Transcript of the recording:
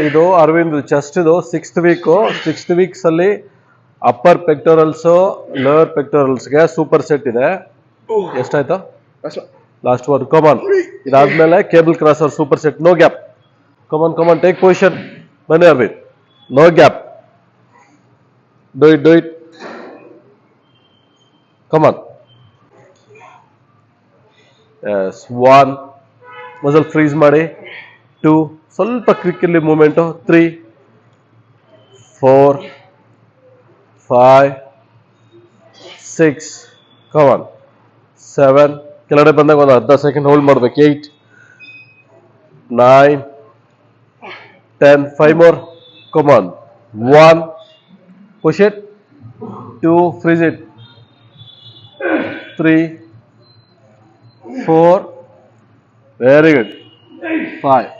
ಇದು ಅರವಿಂದ್ ಚೆಸ್ಟ್ ಇದು sixth weeks ಅಲ್ಲಿ ಅಪ್ಪರ್ ಪೆಕ್ಟೋರಲ್ಸ್ ಲೋವರ್ ಪೆಕ್ಟೋರಲ್ಸ್ಗೆ ಸೂಪರ್ ಸೆಟ್ ಇದೆ. ಎಷ್ಟಾಯ್ತು ಲಾಸ್ಟ್ ಒನ್? ಕಮಾನ್. ಇದಾದ್ಮೇಲೆ cable crosser super set, no gap. Come on take position. ಬನ್ನಿ Aravind, no gap. Do it. Come on. Yes, 1 muscle freeze ಮಾಡಿ. 2 ಸ್ವಲ್ಪ ಕ್ವಿಕ್ ಇಲ್ಲಿ ಮೂವ್ಮೆಂಟು. 3 4 5 6 ಕಮಾನ್. 7 ಕೆಳಗಡೆ ಬಂದಾಗ ಒಂದು 10 ಸೆಕೆಂಡ್ ಹೋಲ್ಡ್ ಮಾಡ್ಬೇಕು. 8 9 10 5 more. Come on. 1 push it. 2 freeze it. 3 4 very good. 5